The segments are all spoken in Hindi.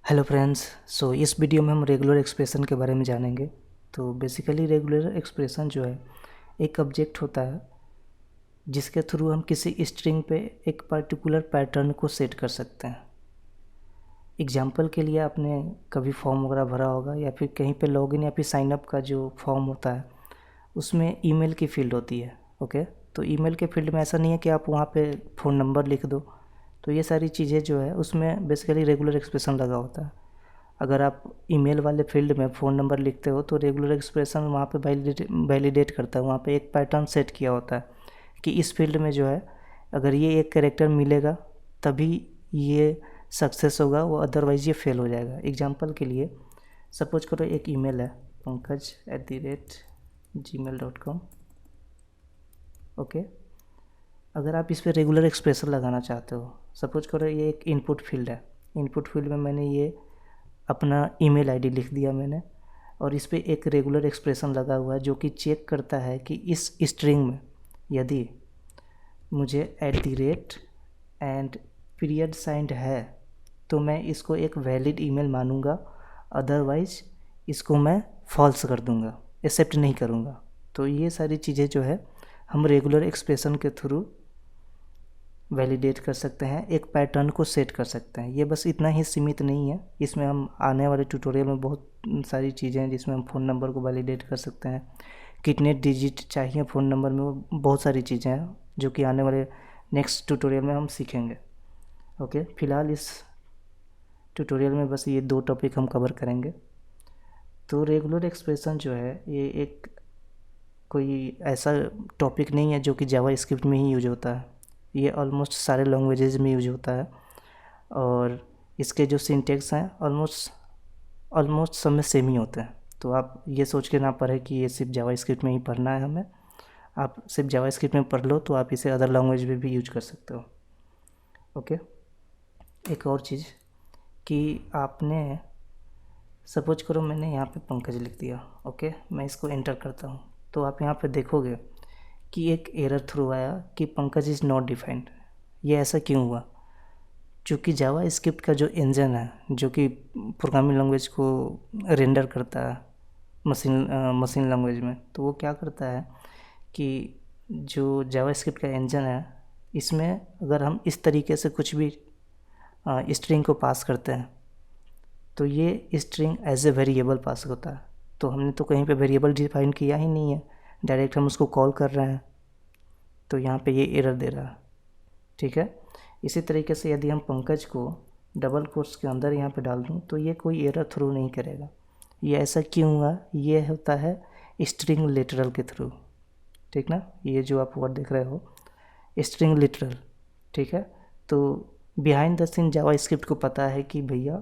Hello friends. इस वीडियो में हम रेगुलर एक्सप्रेशन के बारे में जानेंगे। तो बेसिकली रेगुलर एक्सप्रेशन जो है एक ऑब्जेक्ट होता है जिसके थ्रू हम किसी स्ट्रिंग पे एक पर्टिकुलर पैटर्न को सेट कर सकते हैं। एग्जांपल के लिए आपने कभी फॉर्म वगैरह भरा होगा या फिर कहीं पे लॉगिन या फिर साइन अप का जो फॉर्म होता है उसमें ईमेल की फील्ड होती है। ओके, तो ईमेल के फील्ड में ऐसा नहीं है कि आप वहाँ पे फ़ोन नंबर लिख दो। तो ये सारी चीज़ें जो है उसमें बेसिकली रेगुलर एक्सप्रेशन लगा होता है। अगर आप ईमेल वाले फील्ड में फ़ोन नंबर लिखते हो तो रेगुलर एक्सप्रेशन वहाँ पे वैलिडेट करता है। वहाँ पे एक पैटर्न सेट किया होता है कि इस फील्ड में जो है अगर ये एक कैरेक्टर मिलेगा तभी ये सक्सेस होगा, वो अदरवाइज़ ये फेल हो जाएगा। एग्जांपल के लिए सपोज करो एक ईमेल है pankaj@gmail.com। ओके, अगर आप इस पर रेगुलर एक्सप्रेशन लगाना चाहते हो, सपोज करो ये एक इनपुट फील्ड है। इनपुट फील्ड में मैंने ये अपना ईमेल आईडी लिख दिया मैंने, और इस पे एक रेगुलर एक्सप्रेशन लगा हुआ है जो कि चेक करता है कि इस स्ट्रिंग में यदि मुझे @ एंड पीरियड साइंड है तो मैं इसको एक वैलिड ईमेल मानूंगा, अदरवाइज इसको मैं फॉल्स कर दूंगा, एक्सेप्ट नहीं करूंगा। तो ये सारी चीज़ें जो है हम रेगुलर एक्सप्रेशन के थ्रू वैलिडेट कर सकते हैं, एक पैटर्न को सेट कर सकते हैं। ये बस इतना ही सीमित नहीं है, इसमें हम आने वाले ट्यूटोरियल में बहुत सारी चीज़ें हैं जिसमें हम फ़ोन नंबर को वैलिडेट कर सकते हैं, कितने डिजिट चाहिए फ़ोन नंबर में, वो बहुत सारी चीज़ें हैं जो कि आने वाले नेक्स्ट ट्यूटोरियल में हम सीखेंगे। ओके, फ़िलहाल इस ट्यूटोरियल में बस ये 2 टॉपिक हम कवर करेंगे। तो रेगुलर एक्सप्रेशन जो है ये एक कोई ऐसा टॉपिक नहीं है जो कि जावा स्क्रिप्ट में ही यूज होता है। ये ऑलमोस्ट सारे लैंग्वेजेस में यूज होता है और इसके जो सिंटेक्स हैं ऑलमोस्ट सब में सेम ही होते हैं। तो आप ये सोच के ना पढ़े कि ये सिर्फ जावा स्क्रिप्ट में ही पढ़ना है हमें। आप सिर्फ जावा स्क्रिप्ट में पढ़ लो तो आप इसे अदर लैंग्वेज में भी यूज कर सकते हो। ओके, एक और चीज़ कि आपने सपोज करो मैंने यहाँ पे पंकज लिख दिया। ओके, मैं इसको एंटर करता हूँ तो आप यहाँ पे देखोगे कि एक एरर थ्रू आया कि पंकज इज़ नॉट डिफाइंड। ये ऐसा क्यों हुआ? चूँकि जावा स्क्रिप्ट का जो इंजन है जो कि प्रोग्रामिंग लैंग्वेज को रेंडर करता है मशीन लैंग्वेज में, तो वो क्या करता है कि जो जावा स्क्रिप्ट का इंजन है इसमें अगर हम इस तरीके से कुछ भी स्ट्रिंग को पास करते हैं तो ये string as a variable pass होता है। तो हमने तो कहीं पे वेरिएबल डिफाइन किया ही नहीं है, डायरेक्ट हम उसको कॉल कर रहे हैं, तो यहाँ पे ये एरर दे रहा है। ठीक है, इसी तरीके से यदि हम पंकज को डबल कोट्स के अंदर यहाँ पे डाल दूँ तो ये कोई एरर थ्रू नहीं करेगा। ये ऐसा क्यों हुआ? ये होता है स्ट्रिंग लिटरल के थ्रू। ठीक ना, ये जो आप वर्ड देख रहे हो स्ट्रिंग लिटरल। ठीक है, तो behind the scene JavaScript को पता है कि भैया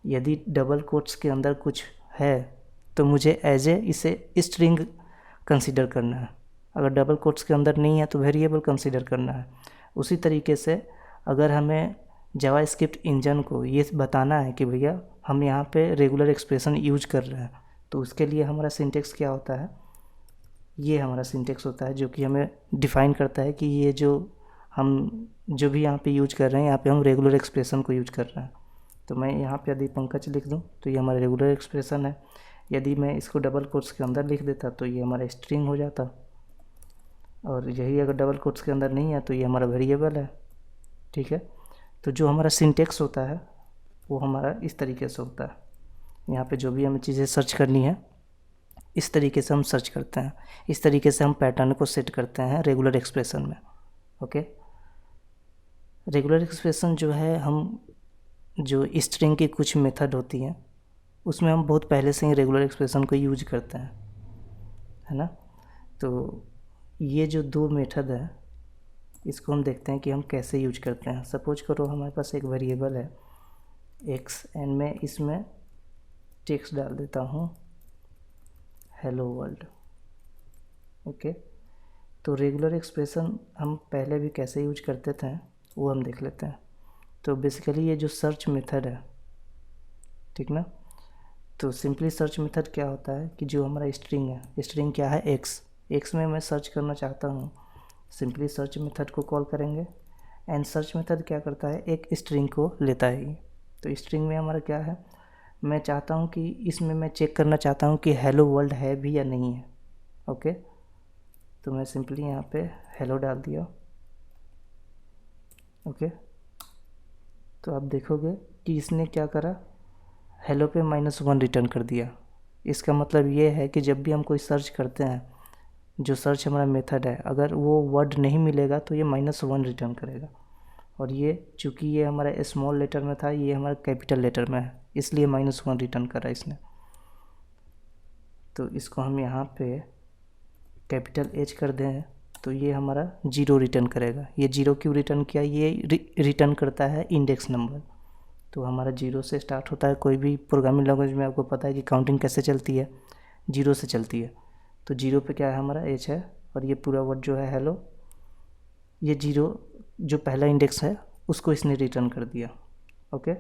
यदि डबल कोट्स के अंदर कुछ है तो मुझे एज ए इसे स्ट्रिंग कंसीडर करना है, अगर डबल कोट्स के अंदर नहीं है तो वेरिएबल कंसीडर करना है। उसी तरीके से अगर हमें जावा स्क्रिप्ट इंजन को ये बताना है कि भैया हम यहाँ पे रेगुलर एक्सप्रेशन यूज कर रहे हैं, तो उसके लिए हमारा सिंटेक्स क्या होता है? ये हमारा सिंटेक्स होता है जो कि हमें डिफ़ाइन करता है कि ये हम जो भी यहाँ पे यूज कर रहे हैं यहाँ पे हम रेगुलर एक्सप्रेशन को यूज कर रहे हैं। तो मैं यहाँ पे यदि पंकज लिख दूँ तो ये हमारा रेगुलर एक्सप्रेशन है। यदि मैं इसको डबल कोट्स के अंदर लिख देता तो ये हमारा स्ट्रिंग हो जाता, और यही अगर डबल कोट्स के अंदर नहीं है तो ये हमारा वेरिएबल है। ठीक है, तो जो हमारा सिंटेक्स होता है वो हमारा इस तरीके से होता है। यहाँ पे जो भी हमें चीज़ें सर्च करनी है इस तरीके से हम सर्च करते हैं, इस तरीके से हम पैटर्न को सेट करते हैं रेगुलर एक्सप्रेशन में। ओके, रेगुलर एक्सप्रेशन जो है हम जो स्ट्रिंग की कुछ मेथड होती हैं उसमें हम बहुत पहले से ही रेगुलर एक्सप्रेशन को यूज करते हैं, है ना। तो ये जो 2 मेथड है इसको हम देखते हैं कि हम कैसे यूज करते हैं। सपोज करो हमारे पास एक वेरिएबल है x एंड मैं इसमें टेक्स्ट डाल देता हूँ हेलो वर्ल्ड। ओके, तो रेगुलर एक्सप्रेशन हम पहले भी कैसे यूज करते थे वो हम देख लेते हैं। तो बेसिकली ये जो सर्च मेथड है, ठीक ना, तो सिंपली सर्च मेथड क्या होता है कि जो हमारा स्ट्रिंग है, स्ट्रिंग क्या है x में मैं सर्च करना चाहता हूँ, सिंपली सर्च मेथड को कॉल करेंगे एंड सर्च मेथड क्या करता है एक स्ट्रिंग को लेता है तो स्ट्रिंग में हमारा क्या है, मैं चाहता हूँ कि इसमें मैं चेक करना चाहता हूँ कि हेलो वर्ल्ड है भी या नहीं है। ओके, तो मैं सिंपली यहाँ पे हेलो डाल दिया। ओके, तो आप देखोगे कि इसने क्या करा, हेलो पे -1 रिटर्न कर दिया। इसका मतलब ये है कि जब भी हम कोई सर्च करते हैं, जो सर्च हमारा मेथड है, अगर वो वर्ड नहीं मिलेगा तो ये -1 रिटर्न करेगा। और ये चूँकि ये हमारा स्मॉल लेटर में था, ये हमारा कैपिटल लेटर में है, इसलिए -1 रिटर्न करा इसने। तो इसको हम यहाँ पे कैपिटल H कर दें तो ये हमारा 0 रिटर्न करेगा। ये 0 क्यों रिटर्न किया, ये रिटर्न करता है इंडेक्स नंबर। तो हमारा 0 से स्टार्ट होता है। कोई भी प्रोग्रामिंग लैंग्वेज में आपको पता है कि काउंटिंग कैसे चलती है, 0 से चलती है। तो 0 पे क्या है, हमारा H है, और ये पूरा वर्ड जो है हेलो, ये 0 जो पहला इंडेक्स है उसको इसने रिटर्न कर दिया। ओके,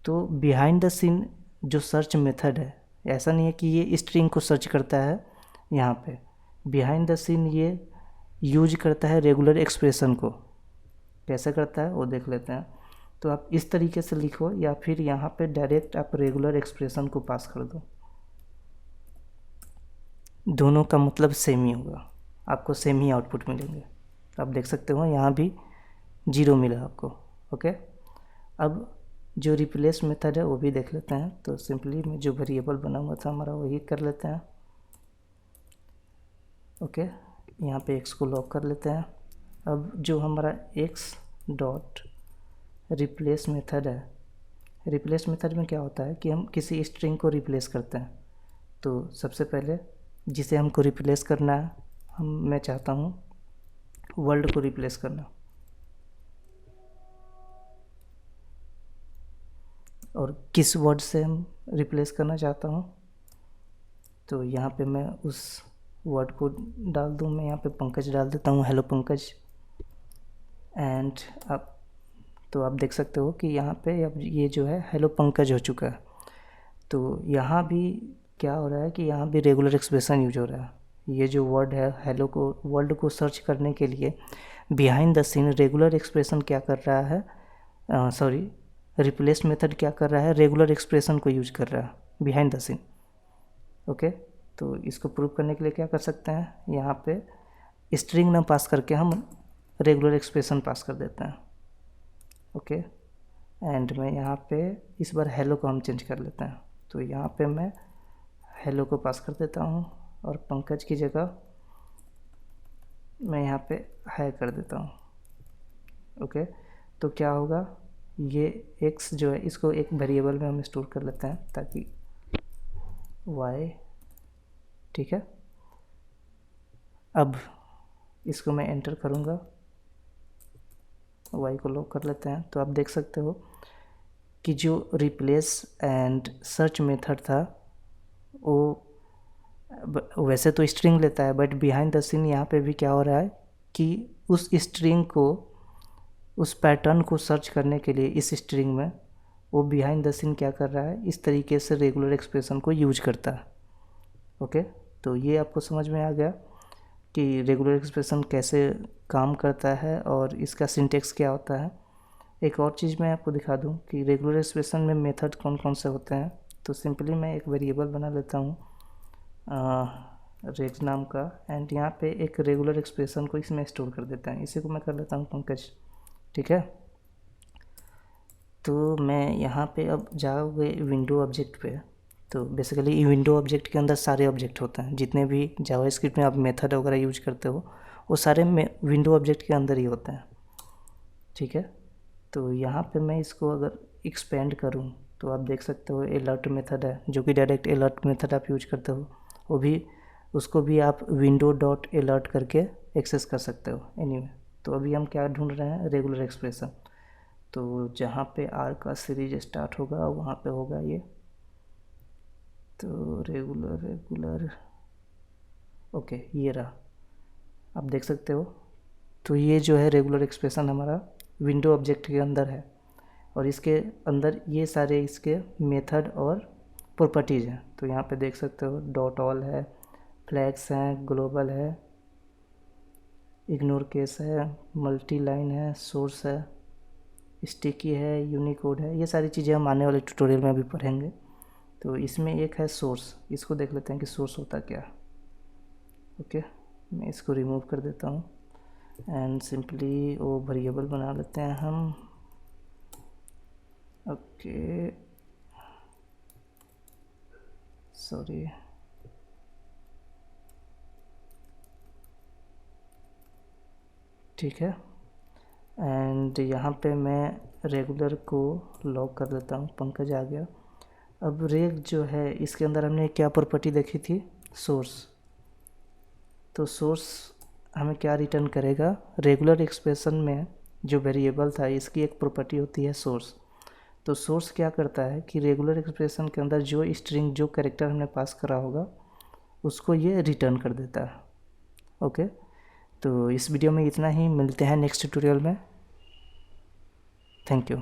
तो बिहाइंड द सीन जो सर्च मेथड है, ऐसा नहीं है कि ये स्ट्रिंग को सर्च करता है, यहाँ पे बिहाइंड द सीन ये यूज करता है रेगुलर एक्सप्रेशन को। कैसे करता है वो देख लेते हैं। तो आप इस तरीके से लिखो, या फिर यहाँ पे डायरेक्ट आप रेगुलर एक्सप्रेशन को पास कर दो, दोनों का मतलब सेम ही होगा, आपको सेम ही आउटपुट मिलेंगे। आप देख सकते हो यहाँ भी 0 मिला आपको। ओके, अब जो रिप्लेस मेथड है वो भी देख लेते हैं। तो सिंपली मैं जो वेरिएबल बना हुआ था हमारा वही कर लेते हैं। ओके, यहाँ पे x को लॉक कर लेते हैं। अब जो हमारा x डॉट रिप्लेस मेथड है, रिप्लेस मेथड में क्या होता है कि हम किसी स्ट्रिंग को रिप्लेस करते हैं। तो सबसे पहले जिसे हमको रिप्लेस करना है, मैं चाहता हूँ वर्ल्ड को रिप्लेस करना, और किस वर्ड से हम रिप्लेस करना चाहता हूँ, तो यहाँ पे मैं उस वर्ड को डाल दूँ। मैं यहाँ पे पंकज डाल देता हूँ, हेलो पंकज। एंड अब तो आप देख सकते हो कि यहाँ पे अब ये जो है हेलो पंकज हो चुका है। तो यहाँ भी क्या हो रहा है कि यहाँ भी रेगुलर एक्सप्रेशन यूज हो रहा है। ये जो वर्ड है हेलो को, वर्ड को सर्च करने के लिए behind the scene regular expression क्या कर रहा है, सॉरी रिप्लेस मेथड क्या कर रहा है, रेगुलर एक्सप्रेशन को यूज कर रहा है बिहाइंड द सीन। ओके, तो इसको प्रूव करने के लिए क्या कर सकते हैं, यहाँ पे स्ट्रिंग ना पास करके हम रेगुलर एक्सप्रेशन पास कर देते हैं। ओके, एंड मैं यहाँ पे इस बार हेलो को हम चेंज कर लेते हैं। तो यहाँ पे मैं हेलो को पास कर देता हूँ, और पंकज की जगह मैं यहाँ पे है कर देता हूँ। ओके, तो क्या होगा, ये x जो है इसको एक वेरिएबल में हम स्टोर कर लेते हैं ताकि y, ठीक है। अब इसको मैं एंटर करूँगा, y को लॉक कर लेते हैं। तो आप देख सकते हो कि जो रिप्लेस एंड सर्च मेथड था वो वैसे तो स्ट्रिंग लेता है, बट बिहाइंड द सीन यहाँ पे भी क्या हो रहा है कि उस स्ट्रिंग को, उस पैटर्न को सर्च करने के लिए इस स्ट्रिंग में वो बिहाइंड द सीन क्या कर रहा है, इस तरीके से रेगुलर एक्सप्रेशन को यूज करता है। ओके, तो ये आपको समझ में आ गया कि रेगुलर एक्सप्रेशन कैसे काम करता है और इसका सिंटेक्स क्या होता है। एक और चीज़ मैं आपको दिखा दूं कि रेगुलर एक्सप्रेशन में मेथड कौन कौन से होते हैं। तो सिंपली मैं एक वेरिएबल बना लेता हूँ रेज नाम का, एंड यहाँ पे एक रेगुलर एक्सप्रेशन को इसमें स्टोर कर देता है। इसी को मैं कर लेता हूँ पंकज, ठीक है। तो मैं यहाँ पे अब जाओगे विंडो ऑब्जेक्ट पे, तो बेसिकली विंडो ऑब्जेक्ट के अंदर सारे ऑब्जेक्ट होते हैं, जितने भी जावास्क्रिप्ट में आप मेथड वगैरह यूज करते हो वो सारे विंडो ऑब्जेक्ट के अंदर ही होते हैं, ठीक है। तो यहाँ पे मैं इसको अगर एक्सपेंड करूँ तो आप देख सकते हो अलर्ट मेथड है, जो कि डायरेक्ट अलर्ट मेथड आप यूज करते हो, वो भी उसको भी आप विंडो डॉट अलर्ट करके एक्सेस कर सकते हो एनीवे। तो अभी हम क्या ढूंढ रहे हैं, रेगुलर एक्सप्रेशन। तो जहाँ पे आर का सीरीज स्टार्ट होगा वहाँ पे होगा ये, तो रेगुलर ओके, ये रहा, आप देख सकते हो। तो ये जो है रेगुलर एक्सप्रेशन हमारा विंडो ऑब्जेक्ट के अंदर है, और इसके अंदर ये सारे इसके मेथड और प्रॉपर्टीज़ हैं। तो यहाँ पे देख सकते हो डॉट ऑल है, फ्लैग्स हैं, ग्लोबल है, इग्नोर केस है, मल्टी लाइन है, सोर्स है, स्टिकी है, यूनिकोड है, ये सारी चीज़ें हम आने वाले ट्यूटोरियल में अभी पढ़ेंगे। तो इसमें एक है सोर्स, इसको देख लेते हैं कि सोर्स होता क्या। ओके, मैं इसको रिमूव कर देता हूँ एंड सिंपली वो वेरिएबल बना लेते हैं हम। ओके सॉरी, ठीक है। एंड यहाँ पे मैं रेगुलर को लॉक कर देता हूँ, पंकज आ गया। अब रेग जो है इसके अंदर हमने क्या प्रॉपर्टी देखी थी, सोर्स। तो सोर्स हमें क्या रिटर्न करेगा, रेगुलर एक्सप्रेशन में जो वेरिएबल था इसकी एक प्रॉपर्टी होती है सोर्स। तो सोर्स क्या करता है कि रेगुलर एक्सप्रेशन के अंदर जो स्ट्रिंग जो कैरेक्टर हमने पास करा होगा उसको ये रिटर्न कर देता है। ओके, तो इस वीडियो में इतना ही, मिलते हैं नेक्स्ट ट्यूटोरियल में। Thank you.